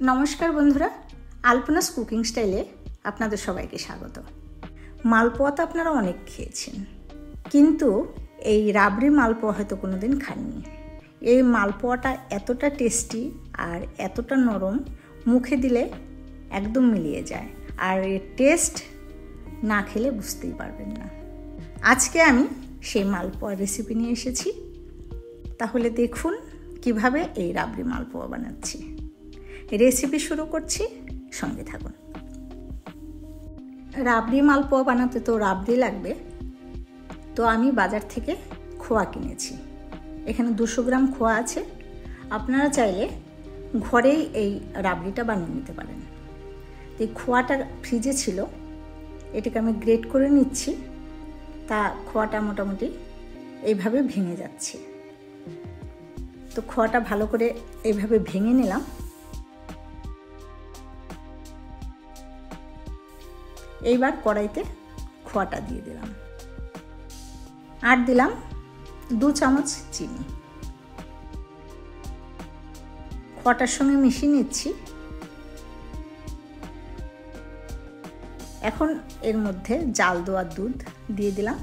নমস্কার বন্ধুরা, আলপনাস কুকিং স্টাইলে আপনাদের সবাইকে স্বাগত। মালপোয়া তো আপনারা অনেক খেয়েছেন, কিন্তু এই রাবড়ি মালপোয়া হয়তো কোনোদিন খাননি। এই মালপোয়াটা এতটা টেস্টি আর এতটা নরম, মুখে দিলে একদম মিলিয়ে যায়, আর এর টেস্ট না খেলে বুঝতেই পারবেন না। আজকে আমি সেই মালপোয়ার রেসিপি নিয়ে এসেছি। তাহলে দেখুন কিভাবে এই রাবড়ি মালপোয়া বানাচ্ছি। রেসিপি শুরু করছি, সঙ্গে থাকুন। রাবড়ি মালপোয়া বানাতে তো রাবড়ি লাগবে, তো আমি বাজার থেকে খোয়া কিনেছি। এখানে 200 গ্রাম খোয়া আছে। আপনারা চাইলে ঘরেই এই রাবড়িটা বানিয়ে নিতে পারেন। এই খোয়াটা ফ্রিজে ছিল, এটাকে আমি গ্রেট করে নিচ্ছি। তা খোয়াটা মোটামুটি এইভাবে ভেঙে যাচ্ছে। তো খোয়াটা ভালো করে এইভাবে ভেঙে নিলাম। এইবার কড়াইতে খোয়াটা দিয়ে দিলাম, আর দিলাম 2 চামচ চিনি। খোয়াটার সঙ্গে মিশিয়ে নিচ্ছি। এখন এর মধ্যে জাল দেওয়া দুধ দিয়ে দিলাম।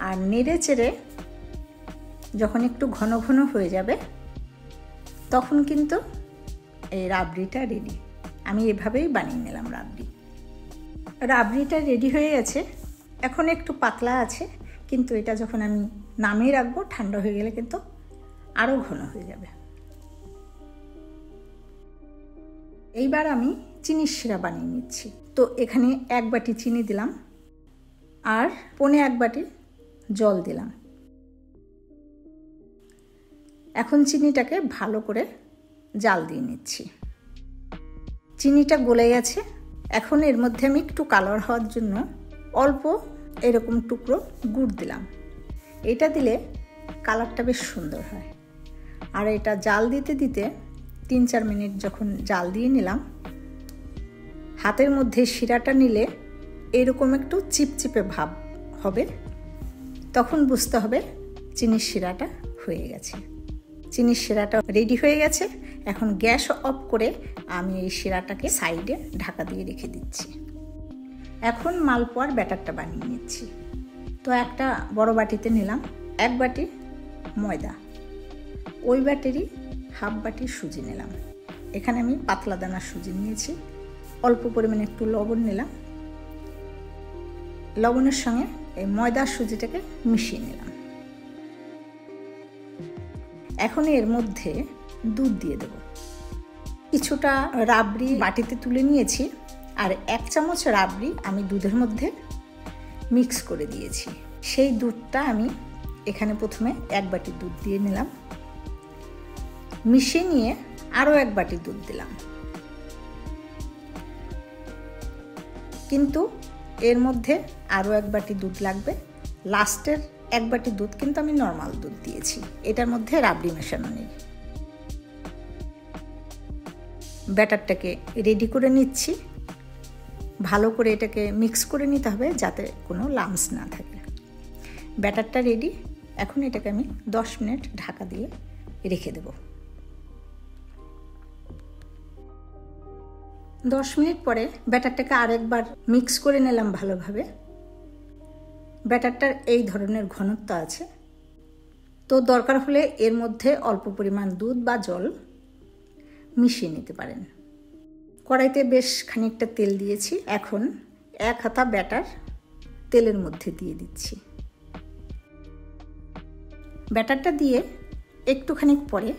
আর নেড়ে চেড়ে যখন একটু ঘন ঘন হয়ে যাবে, তখন কিন্তু এই রাবড়িটা রেডি। আমি এভাবেই বানিয়ে নিলাম রাবড়িটা রেডি হয়ে গেছে। এখন একটু পাতলা আছে, কিন্তু এটা যখন আমি নামিয়ে রাখবো, ঠান্ডা হয়ে গেলে কিন্তু আরও ঘন হয়ে যাবে। এইবার আমি চিনির শিরা বানিয়ে নিচ্ছি। তো এখানে 1 বাটি চিনি দিলাম, আর 1.25 বাটি জল দিলাম। এখন চিনিটাকে ভালো করে জাল দিয়ে নিচ্ছি। চিনিটা গলে গেছে। এখন এর মধ্যে আমি একটু কালার হওয়ার জন্য অল্প এরকম টুকরো গুড় দিলাম। এটা দিলে কালারটা বেশ সুন্দর হয়। আর এটা জাল দিতে দিতে 3-4 মিনিট যখন জাল দিয়ে নিলাম, হাতের মধ্যে শিরাটা নিলে এরকম একটু চিপচিপে ভাব হবে, তখন বুঝতে হবে চিনির শিরাটা হয়ে গেছে। চিনির শিরাটা রেডি হয়ে গেছে। এখন গ্যাস অফ করে আমি এই শিরাটাকে সাইডে ঢাকা দিয়ে রেখে দিচ্ছি। এখন মালপোয়ার ব্যাটারটা বানিয়ে নিচ্ছি। তো একটা বড় বাটিতে নিলাম 1 বাটি ময়দা, ওই বাটিরই 1/2 বাটি সুজি নিলাম। এখানে আমি পাতলা দানার সুজি নিয়েছি। অল্প পরিমাণে একটু লবণ নিলাম। লবণের সঙ্গে এই ময়দার সুজিটাকে মিশিয়ে নিলাম। এখন এর মধ্যে দুধ দিয়ে দেব। কিছুটা রাবড়ি বাটিতে তুলে নিয়েছি, আর 1 চামচ রাবড়ি আমি দুধের মধ্যে মিক্স করে দিয়েছি। সেই দুধটা আমি এখানে প্রথমে 1 বাটি দুধ দিয়ে নিলাম। মিশিয়ে নিয়ে আরও 1 বাটি দুধ দিলাম। কিন্তু এর মধ্যে আরও 1 বাটি দুধ লাগবে। লাস্টের 1 বাটি দুধ কিন্তু আমি নর্মাল দুধ দিয়েছি, এটার মধ্যে রাবড়ি মেশানো নেই। ব্যাটারটাকে রেডি করে নিচ্ছি। ভালো করে এটাকে মিক্স করে নিতে হবে, যাতে কোনো লাম্পস না থাকে। ব্যাটারটা রেডি। এখন এটাকে আমি 10 মিনিট ঢাকা দিয়ে রেখে দেব। 10 মিনিট পরে ব্যাটারটাকে আরেকবার মিক্স করে নিলাম ভালোভাবে। ব্যাটারটার এই ধরনের ঘনত্ব আছে। তো দরকার হলে এর মধ্যে অল্প পরিমাণ দুধ বা জল মিশিয়ে নিতে পারেন। কড়াইতে বেশ খানিকটা তেল দিয়েছি। এখন 1 হাতা ব্যাটার তেলের মধ্যে দিয়ে দিচ্ছি। ব্যাটারটা দিয়ে একটুখানি পরে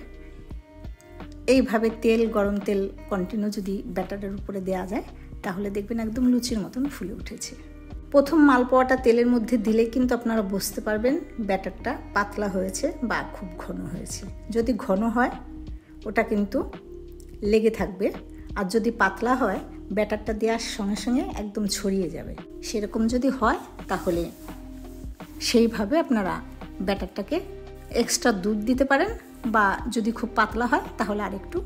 এইভাবে গরম তেল কন্টিনিউ যদি ব্যাটারের উপরে দেওয়া যায়, তাহলে দেখবেন একদম লুচির মতন ফুলে উঠেছে। প্রথম মালপোয়াটা তেলের মধ্যে দিলে কিন্তু আপনারা বুঝতে পারবেন ব্যাটারটা পাতলা হয়েছে বা খুব ঘন হয়েছে। যদি ঘন হয় ওটা কিন্তু লেগে থাকবে, আর যদি পাতলা হয় ব্যাটারটা দেওয়ার সঙ্গে সঙ্গে একদম ছড়িয়ে যাবে। সেরকম যদি হয় তাহলে সেইভাবে আপনারা ব্যাটারটাকে এক্সট্রা দুধ দিতে পারেন, বা যদি খুব পাতলা হয় তাহলে আরেকটু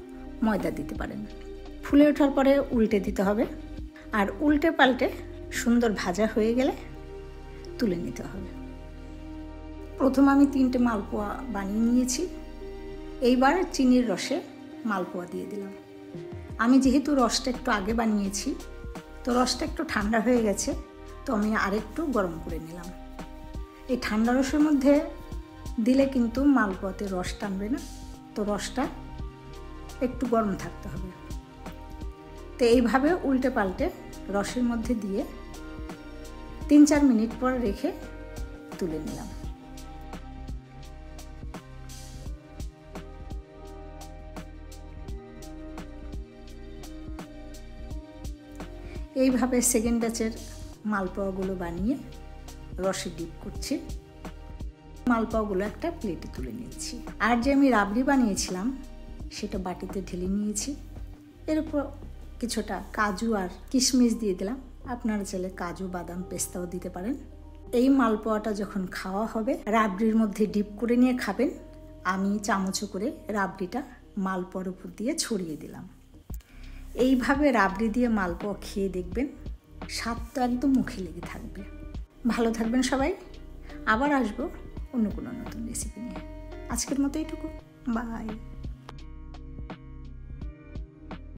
ময়দা দিতে পারেন। ফুলে ওঠার পরে উল্টে দিতে হবে, আর উল্টে পাল্টে সুন্দর ভাজা হয়ে গেলে তুলে নিতে হবে। প্রথম আমি 3টে মালপোয়া বানিয়ে নিয়েছি। এইবার চিনির রসে মালপোয়া দিয়ে দিলাম। আমি যেহেতু রসটা একটু আগে বানিয়েছি, তো রসটা একটু ঠান্ডা হয়ে গেছে, তো আমি আরেকটু গরম করে নিলাম। এই ঠান্ডা রসের মধ্যে দিলে কিন্তু মালপোয়াতে রস টানবে না, তো রসটা একটু গরম থাকতে হবে। তো এইভাবে উল্টে পাল্টে রসের মধ্যে দিয়ে 3-4 মিনিট পর রেখে তুলে নিলাম। এইভাবে সেকেন্ড ব্যাচের মালপোয়াগুলো বানিয়ে রসে ডিপ করছি। মালপোয়াগুলো একটা প্লেটে তুলে নিয়েছি। আর যে আমি রাবড়ি বানিয়েছিলাম সেটা বাটিতে ঢেলে নিয়েছি। এর উপর কিছুটা কাজু আর কিশমিশ দিয়ে দিলাম। আপনারা চাইলে কাজু, বাদাম, পেস্তাও দিতে পারেন। এই মালপোয়াটা যখন খাওয়া হবে রাবড়ির মধ্যে ডিপ করে নিয়ে খাবেন। আমি চামচে করে রাবড়িটা মালপোয়ার উপর দিয়ে ছড়িয়ে দিলাম। এইভাবে রাবড়ি দিয়ে মালপোয়া খেয়ে দেখবেন, স্বাদটা একদম মুখে লেগে থাকবে। ভালো থাকবেন সবাই। আবার আসবো অন্য কোনো নতুন রেসিপি নিয়ে। আজকের মতো এইটুকু। বাই।